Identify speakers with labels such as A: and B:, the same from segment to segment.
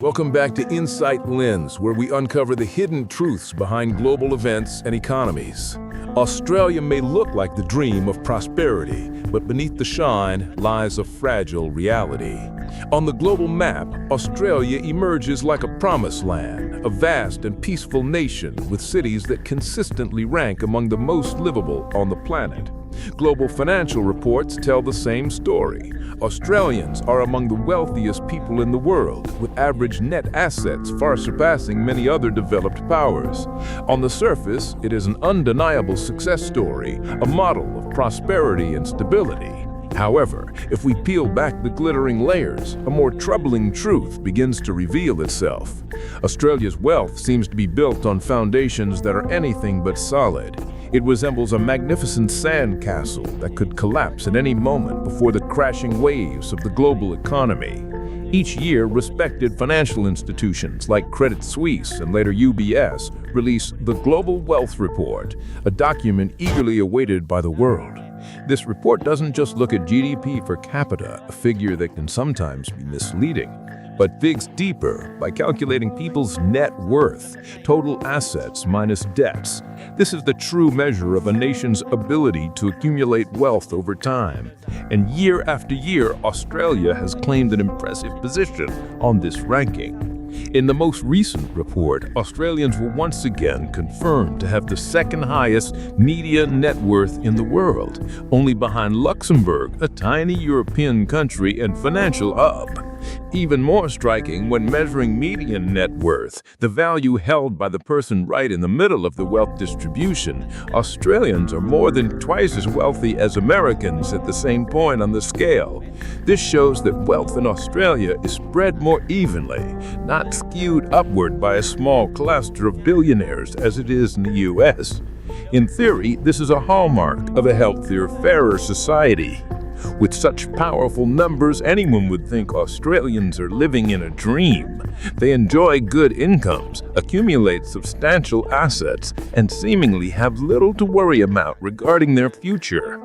A: Welcome back to Insight Lens, where we uncover the hidden truths behind global events and economies. Australia may look like the dream of prosperity, but beneath the shine lies a fragile reality. On the global map, Australia emerges like a promised land, a vast and peaceful nation with cities that consistently rank among the most livable on the planet. Global financial reports tell the same story. Australians are among the wealthiest people in the world, with average net assets far surpassing many other developed powers. On the surface, it is an undeniable success story, a model of prosperity and stability. However, if we peel back the glittering layers, a more troubling truth begins to reveal itself. Australia's wealth seems to be built on foundations that are anything but solid. It resembles a magnificent sandcastle that could collapse at any moment before the crashing waves of the global economy. Each year, respected financial institutions like Credit Suisse and later UBS release the Global Wealth Report, a document eagerly awaited by the world. This report doesn't just look at GDP per capita, a figure that can sometimes be misleading, but digs deeper by calculating people's net worth, total assets minus debts. This is the true measure of a nation's ability to accumulate wealth over time. And year after year, Australia has claimed an impressive position on this ranking. In the most recent report, Australians were once again confirmed to have the second highest median net worth in the world, only behind Luxembourg, a tiny European country and financial hub. Even more striking, when measuring median net worth, the value held by the person right in the middle of the wealth distribution, Australians are more than twice as wealthy as Americans at the same point on the scale. This shows that wealth in Australia is spread more evenly, not skewed upward by a small cluster of billionaires as it is in the US. In theory, this is a hallmark of a healthier, fairer society. With such powerful numbers, anyone would think Australians are living in a dream. They enjoy good incomes, accumulate substantial assets, and seemingly have little to worry about regarding their future.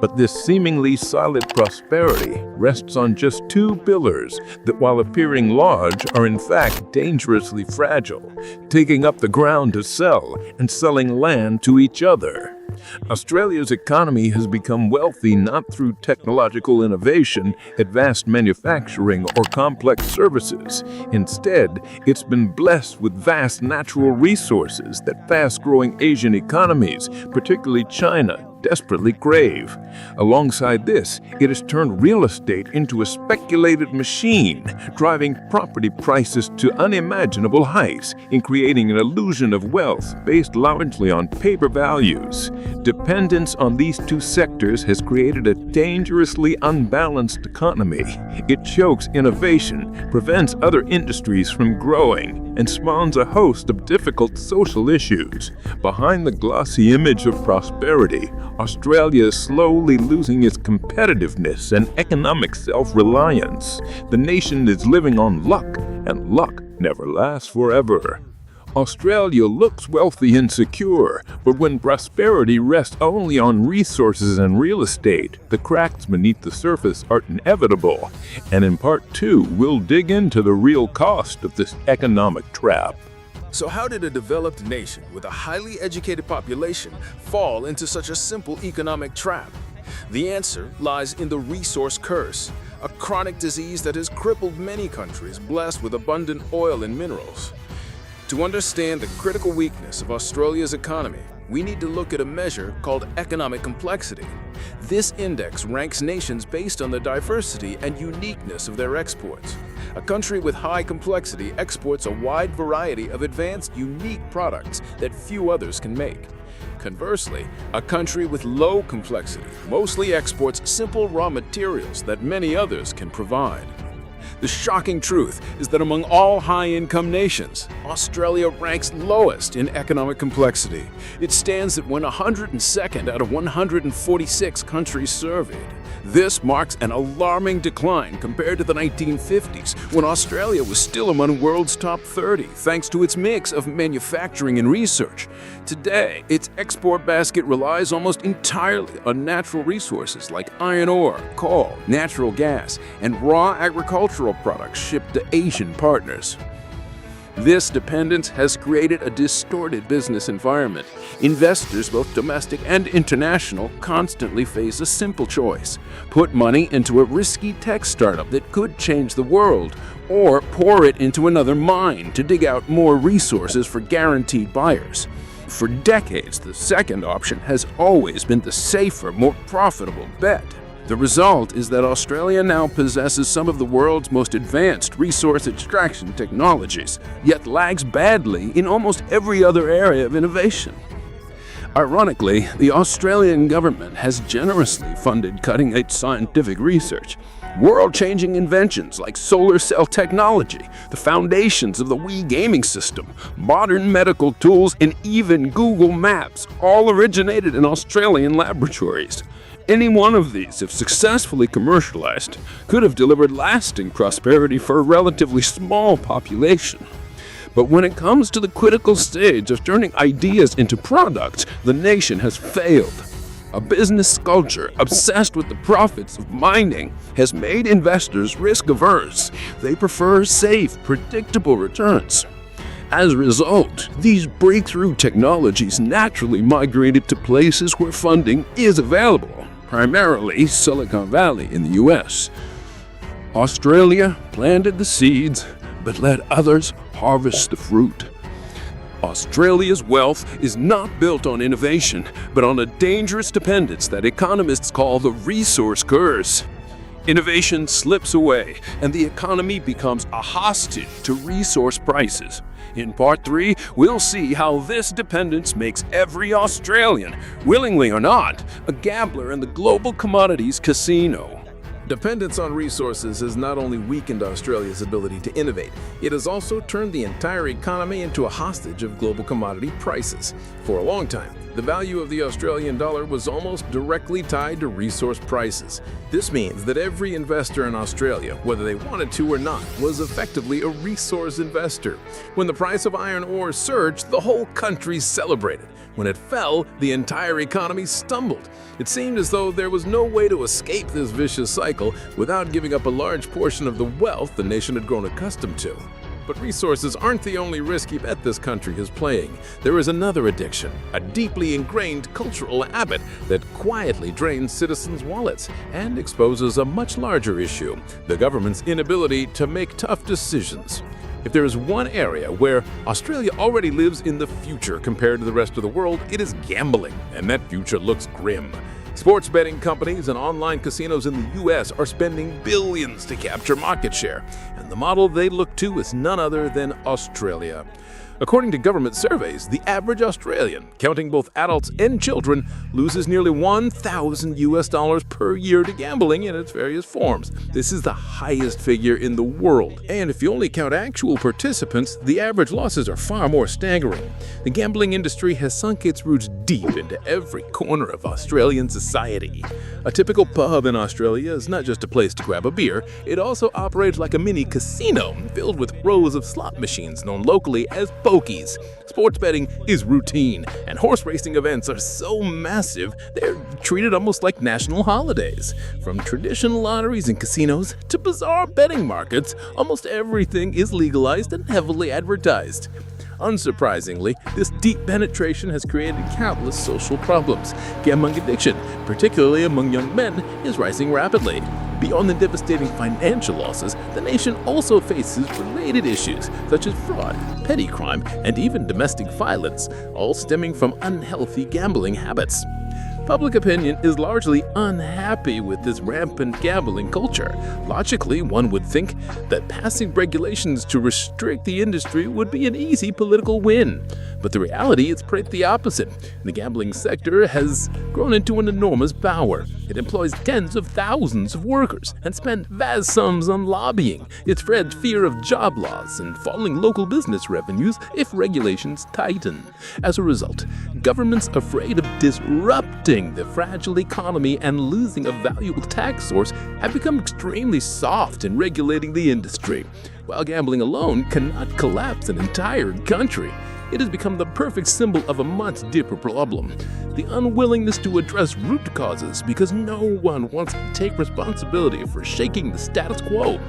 A: But this seemingly solid prosperity rests on just two pillars that, while appearing large, are in fact dangerously fragile, taking up the ground to sell and selling land to each other. Australia's economy has become wealthy not through technological innovation, advanced manufacturing, or complex services. Instead, it's been blessed with vast natural resources that fast-growing Asian economies, particularly China, desperately crave. Alongside this, it has turned real estate into a speculated machine, driving property prices to unimaginable heights and creating an illusion of wealth based largely on paper values. Dependence on these two sectors has created a dangerously unbalanced economy. It chokes innovation, prevents other industries from growing, and spawns a host of difficult social issues. Behind the glossy image of prosperity, Australia is slowly losing its competitiveness and economic self-reliance. The nation is living on luck, and luck never lasts forever. Australia looks wealthy and secure, but when prosperity rests only on resources and real estate, the cracks beneath the surface are inevitable. And in Part 2, we'll dig into the real cost of this economic trap.
B: So how did a developed nation with a highly educated population fall into such a simple economic trap? The answer lies in the resource curse, a chronic disease that has crippled many countries blessed with abundant oil and minerals. To understand the critical weakness of Australia's economy, we need to look at a measure called economic complexity. This index ranks nations based on the diversity and uniqueness of their exports. A country with high complexity exports a wide variety of advanced, unique products that few others can make. Conversely, a country with low complexity mostly exports simple raw materials that many others can provide. The shocking truth is that among all high-income nations, Australia ranks lowest in economic complexity. It stands at 102nd out of 146 countries surveyed. This marks an alarming decline compared to the 1950s, when Australia was still among the world's top 30, thanks to its mix of manufacturing and research. Today, its export basket relies almost entirely on natural resources like iron ore, coal, natural gas, and raw agricultural products shipped to Asian partners. This dependence has created a distorted business environment. Investors, both domestic and international, constantly face a simple choice: put money into a risky tech startup that could change the world, or pour it into another mine to dig out more resources for guaranteed buyers. For decades, the second option has always been the safer, more profitable bet. The result is that Australia now possesses some of the world's most advanced resource extraction technologies, yet lags badly in almost every other area of innovation. Ironically, the Australian government has generously funded cutting-edge scientific research. World-changing inventions like solar cell technology, the foundations of the Wii gaming system, modern medical tools, and even Google Maps all originated in Australian laboratories. Any one of these, if successfully commercialized, could have delivered lasting prosperity for a relatively small population. But when it comes to the critical stage of turning ideas into products, the nation has failed. A business culture obsessed with the profits of mining has made investors risk-averse. They prefer safe, predictable returns. As a result, these breakthrough technologies naturally migrated to places where funding is available, primarily Silicon Valley in the US. Australia planted the seeds, but let others harvest the fruit. Australia's wealth is not built on innovation, but on a dangerous dependence that economists call the resource curse. Innovation slips away, and the economy becomes a hostage to resource prices. In Part 3, we'll see how this dependence makes every Australian, willingly or not, a gambler in the global commodities casino.
A: Dependence on resources has not only weakened Australia's ability to innovate, it has also turned the entire economy into a hostage of global commodity prices. For a long time, the value of the Australian dollar was almost directly tied to resource prices. This means that every investor in Australia, whether they wanted to or not, was effectively a resource investor. When the price of iron ore surged, the whole country celebrated. When it fell, the entire economy stumbled. It seemed as though there was no way to escape this vicious cycle without giving up a large portion of the wealth the nation had grown accustomed to. But resources aren't the only risky bet this country is playing. There is another addiction, a deeply ingrained cultural habit that quietly drains citizens' wallets and exposes a much larger issue: the government's inability to make tough decisions. If there is one area where Australia already lives in the future compared to the rest of the world, it is gambling, and that future looks grim. Sports betting companies and online casinos in the US are spending billions to capture market share, and the model they look to is none other than Australia. According to government surveys, the average Australian, counting both adults and children, loses nearly $1,000 per year to gambling in its various forms. This is the highest figure in the world. And if you only count actual participants, the average losses are far more staggering. The gambling industry has sunk its roots deep into every corner of Australian society. A typical pub in Australia is not just a place to grab a beer, it also operates like a mini casino filled with rows of slot machines known locally as pokies. Sports betting is routine, and horse racing events are so massive they're treated almost like national holidays. From traditional lotteries and casinos to bizarre betting markets, almost everything is legalized and heavily advertised. Unsurprisingly, this deep penetration has created countless social problems. Gambling addiction, particularly among young men, is rising rapidly. Beyond the devastating financial losses, the nation also faces related issues such as fraud, petty crime, and even domestic violence, all stemming from unhealthy gambling habits.
C: Public opinion is largely unhappy with this rampant gambling culture. Logically, one would think that passing regulations to restrict the industry would be an easy political win. But the reality is quite the opposite. The gambling sector has grown into an enormous power. It employs tens of thousands of workers and spends vast sums on lobbying. It spreads fear of job loss and falling local business revenues if regulations tighten. As a result, governments afraid of disrupting the fragile economy and losing a valuable tax source have become extremely soft in regulating the industry. While gambling alone cannot collapse an entire country, it has become the perfect symbol of a much deeper problem: the unwillingness to address root causes because no one wants to take responsibility for shaking the status quo.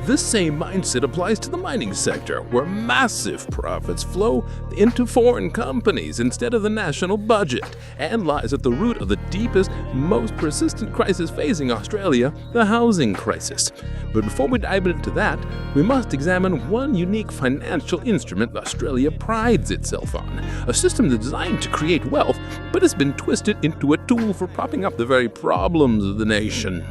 C: This same mindset applies to the mining sector, where massive profits flow into foreign companies instead of the national budget, and lies at the root of the deepest, most persistent crisis facing Australia, the housing crisis. But before we dive into that, we must examine one unique financial instrument Australia prides itself on, a system designed to create wealth, but has been twisted into a tool for propping up the very problems of the nation.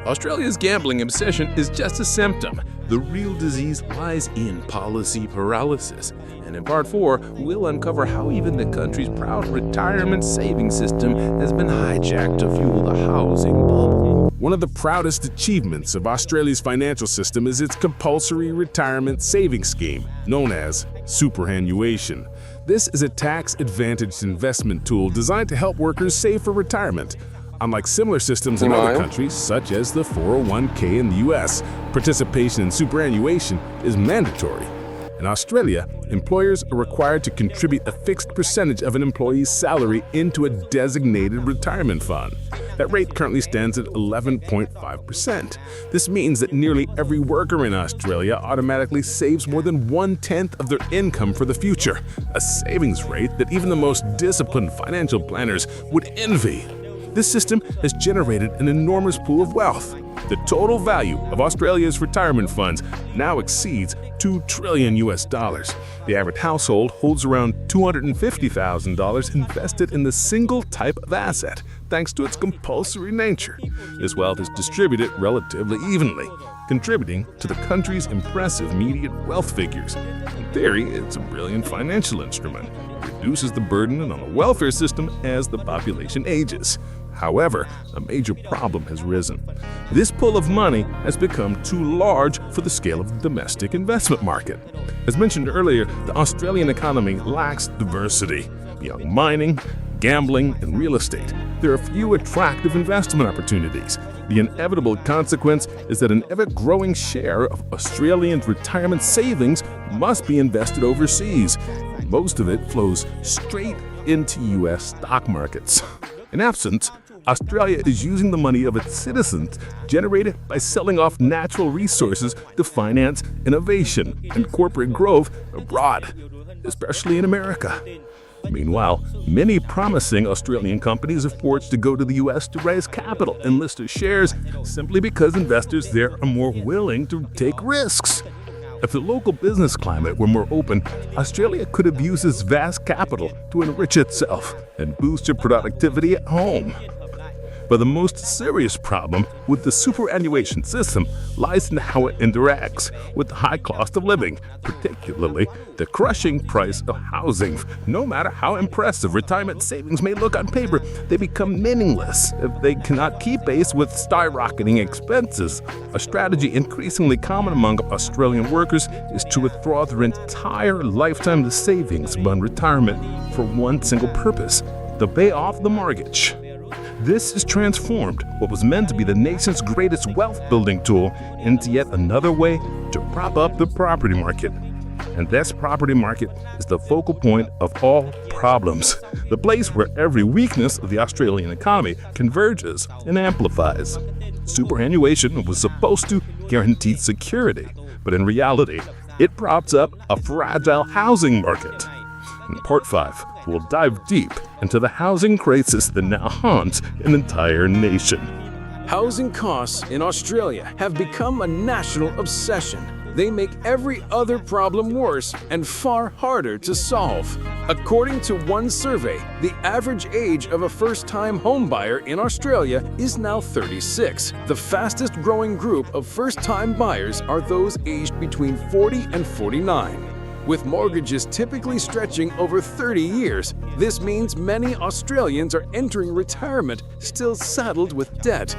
C: Australia's gambling obsession is just a symptom. The real disease lies in policy paralysis. And in Part 4, we'll uncover how even the country's proud retirement savings system has been hijacked to fuel the housing bubble.
A: One of the proudest achievements of Australia's financial system is its compulsory retirement savings scheme, known as superannuation. This is a tax-advantaged investment tool designed to help workers save for retirement. Unlike similar systems in other countries, such as the 401k in the US, participation in superannuation is mandatory. In Australia, employers are required to contribute a fixed percentage of an employee's salary into a designated retirement fund. That rate currently stands at 11.5%. This means that nearly every worker in Australia automatically saves more than 1/10 of their income for the future, a savings rate that even the most disciplined financial planners would envy. This system has generated an enormous pool of wealth. The total value of Australia's retirement funds now exceeds $2 trillion. The average household holds around $250,000 invested in the single type of asset, thanks to its compulsory nature. This wealth is distributed relatively evenly, contributing to the country's impressive immediate wealth figures. In theory, it's a brilliant financial instrument. It reduces the burden on the welfare system as the population ages. However, a major problem has risen. This pool of money has become too large for the scale of the domestic investment market. As mentioned earlier, the Australian economy lacks diversity. Beyond mining, gambling, and real estate, there are few attractive investment opportunities. The inevitable consequence is that an ever-growing share of Australian retirement savings must be invested overseas. Most of it flows straight into U.S. stock markets. In absence, Australia is using the money of its citizens generated by selling off natural resources to finance innovation and corporate growth abroad, especially in America. Meanwhile, many promising Australian companies are forced to go to the U.S. to raise capital and list their shares simply because investors there are more willing to take risks. If the local business climate were more open, Australia could have used its vast capital to enrich itself and boost its productivity at home. But the most serious problem with the superannuation system lies in how it interacts with the high cost of living, particularly the crushing price of housing. No matter how impressive retirement savings may look on paper, they become meaningless if they cannot keep pace with skyrocketing expenses. A strategy increasingly common among Australian workers is to withdraw their entire lifetime savings upon retirement for one single purpose: to pay off the mortgage. This has transformed what was meant to be the nation's greatest wealth-building tool into yet another way to prop up the property market. And this property market is the focal point of all problems, the place where every weakness of the Australian economy converges and amplifies. Superannuation was supposed to guarantee security, but in reality, it props up a fragile housing market. In Part 5, we'll dive deep into the housing crisis that now haunts an entire nation.
B: Housing costs in Australia have become a national obsession.
D: they make every other problem worse and far harder to solve. According to one survey, the average age of a first-time homebuyer in Australia is now 36. The fastest-growing group of first-time buyers are those aged between 40 and 49. With mortgages typically stretching over 30 years, this means many Australians are entering retirement still saddled with debt.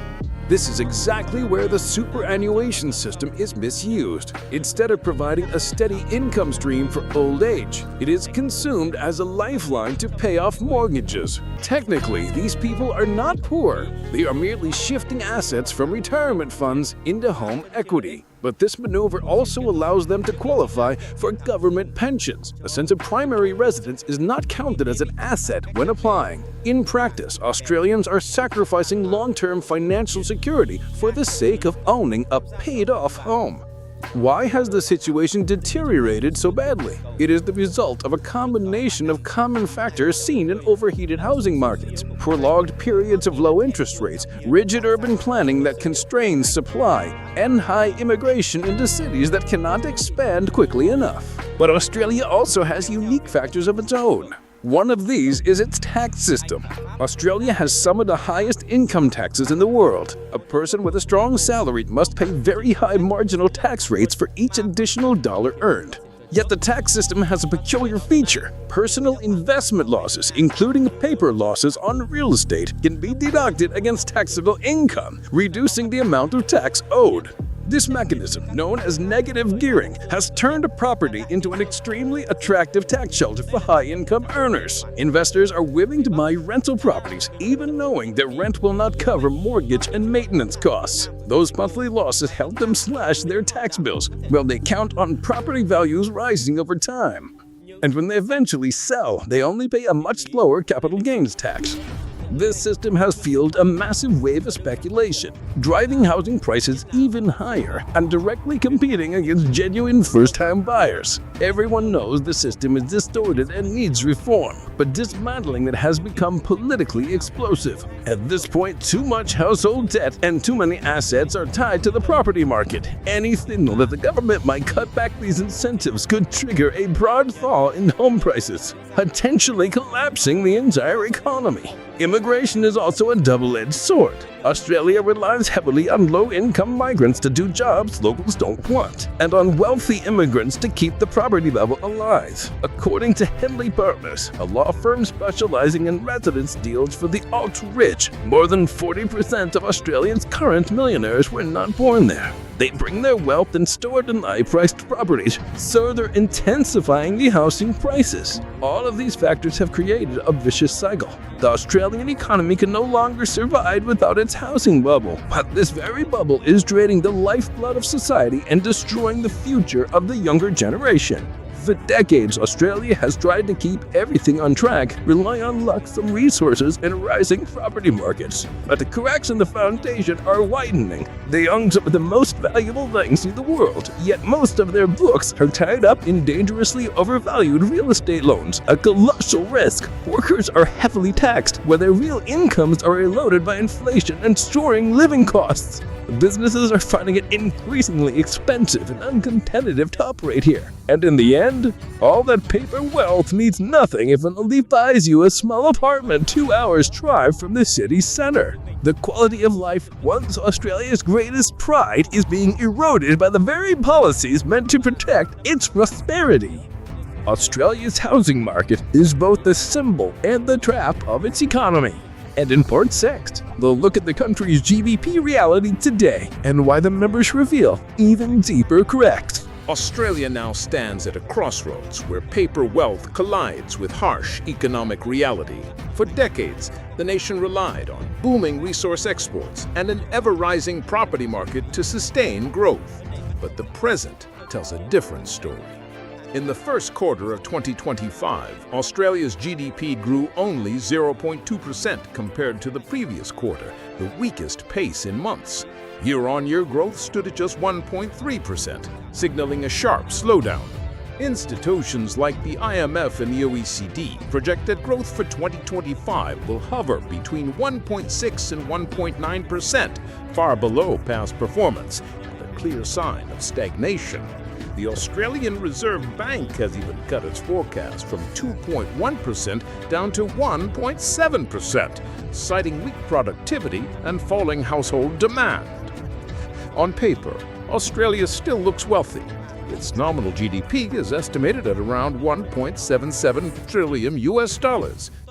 D: This is exactly where the superannuation system is misused. Instead of providing a steady income stream for old age, it is consumed as a lifeline to pay off mortgages. Technically, these people are not poor. They are merely shifting assets from retirement funds into home equity. But this maneuver also allows them to qualify for government pensions, since a primary residence is not counted as an asset when applying. In practice, Australians are sacrificing long-term financial security for the sake of owning a paid-off home. Why has the situation deteriorated so badly? It is the result of a combination of common factors seen in overheated housing markets, prolonged periods of low interest rates, rigid urban planning that constrains supply, and high immigration into cities that cannot expand quickly enough. But Australia also has unique factors of its own. One of these is its tax system. Australia has some of the highest income taxes in the world. A person with a strong salary must pay very high marginal tax rates for each additional dollar earned. Yet the tax system has a peculiar feature. Personal investment losses, including paper losses on real estate, can be deducted against taxable income, reducing the amount of tax owed. This mechanism, known as negative gearing, has turned a property into an extremely attractive tax shelter for high-income earners. Investors are willing to buy rental properties, even knowing that rent will not cover mortgage and maintenance costs. Those monthly losses help them slash their tax bills, while they count on property values rising over time. And when they eventually sell, they only pay a much lower capital gains tax. This system has fueled a massive wave of speculation, driving housing prices even higher and directly competing against genuine first-time buyers. Everyone knows the system is distorted and needs reform, but dismantling it has become politically explosive. At this point, too much household debt and too many assets are tied to the property market. Any signal that the government might cut back these incentives could trigger a broad fall in home prices, potentially collapsing the entire economy. Immigration is also a double-edged sword. Australia relies heavily on low-income migrants to do jobs locals don't want, and on wealthy immigrants to keep the property bubble alive. According to Henley Partners, a law firm specializing in residence deals for the ultra-rich, more than 40% of Australians' current millionaires were not born there. They bring their wealth and store it in high-priced properties, further intensifying the housing prices. All of these factors have created a vicious cycle. The Australian economy can no longer survive without its housing bubble, but this very bubble is draining the lifeblood of society and destroying the future of the younger generation. For decades, Australia has tried to keep everything on track, rely on luck, some resources, and rising property markets. But the cracks in the foundation are widening. They own some of the most valuable things in the world, yet most of their books are tied up in dangerously overvalued real estate loans, a colossal risk. Workers are heavily taxed, where their real incomes are eroded by inflation and soaring living costs. Businesses are finding it increasingly expensive and uncompetitive to operate here. And in the end, all that paper wealth means nothing if it only buys you a small apartment 2 hours drive from the city center. The quality of life, once Australia's greatest pride, is being eroded by the very policies meant to protect its prosperity. Australia's housing market is both the symbol and the trap of its economy. And in Part 6, they'll look at the country's GDP reality today and why the members reveal even deeper cracks.
B: Australia now stands at a crossroads where paper wealth collides with harsh economic reality. For decades, the nation relied on booming resource exports and an ever-rising property market to sustain growth. But the present tells a different story. In the first quarter of 2025, Australia's GDP grew only 0.2% compared to the previous quarter, the weakest pace in months. Year-on-year growth stood at just 1.3%, signaling a sharp slowdown. Institutions like the IMF and the OECD project that growth for 2025 will hover between 1.6 and 1.9%, far below past performance, and a clear sign of stagnation.
A: The Australian Reserve Bank has even cut its forecast from 2.1% down to 1.7%, citing weak productivity and falling household demand. On paper, Australia still looks wealthy. Its nominal GDP is estimated at around $1.77 trillion,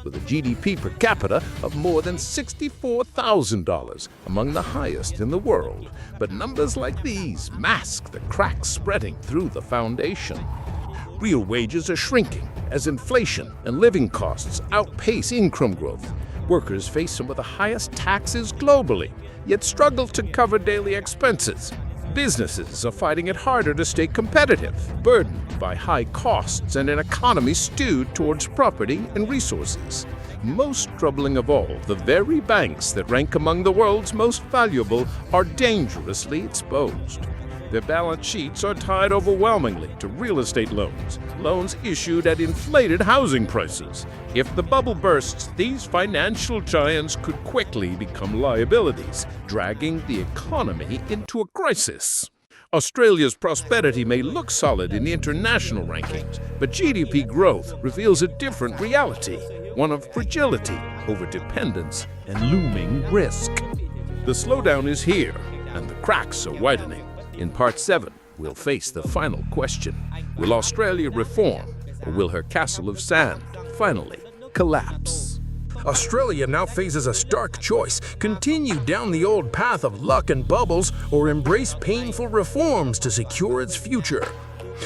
A: with a GDP per capita of more than $64,000, among the highest in the world. But numbers like these mask the cracks spreading through the foundation. Real wages are shrinking as inflation and living costs outpace income growth. Workers face some of the highest taxes globally, yet struggle to cover daily expenses. Businesses are finding it harder to stay competitive, burdened by high costs and an economy skewed towards property and resources. Most troubling of all, the very banks that rank among the world's most valuable are dangerously exposed. Their balance sheets are tied overwhelmingly to real estate loans issued at inflated housing prices. If the bubble bursts, these financial giants could quickly become liabilities, dragging the economy into a crisis. Australia's prosperity may look solid in international rankings, but GDP growth reveals a different reality, one of fragility, overdependence, and looming risk. The slowdown is here, and the cracks are widening. In Part 7, we'll face the final question. Will Australia reform, or will her castle of sand finally collapse?
E: Australia now faces a stark choice: continue down the old path of luck and bubbles, or embrace painful reforms to secure its future.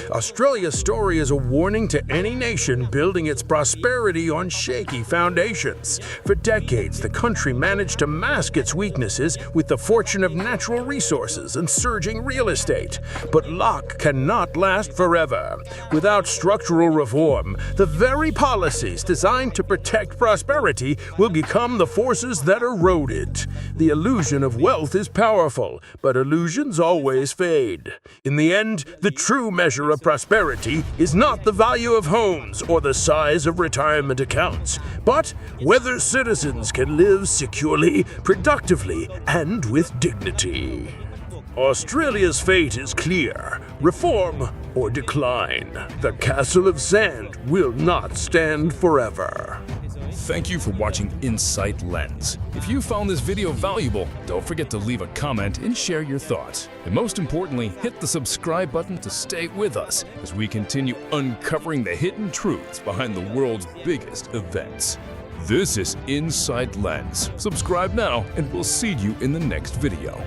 E: Australia's story is a warning to any nation building its prosperity on shaky foundations. For decades, the country managed to mask its weaknesses with the fortune of natural resources and surging real estate. But luck cannot last forever. Without structural reform, the very policies designed to protect prosperity will become the forces that erode it. The illusion of wealth is powerful, but illusions always fade. In the end, the true measure of prosperity is not the value of homes or the size of retirement accounts, but whether citizens can live securely, productively, and with dignity. Australia's fate is clear: reform or decline. The castle of sand will not stand forever.
F: Thank you for watching Insight Lens. If you found this video valuable, don't forget to leave a comment and share your thoughts. And most importantly, hit the subscribe button to stay with us as we continue uncovering the hidden truths behind the world's biggest events. This is Insight Lens. Subscribe now, and we'll see you in the next video.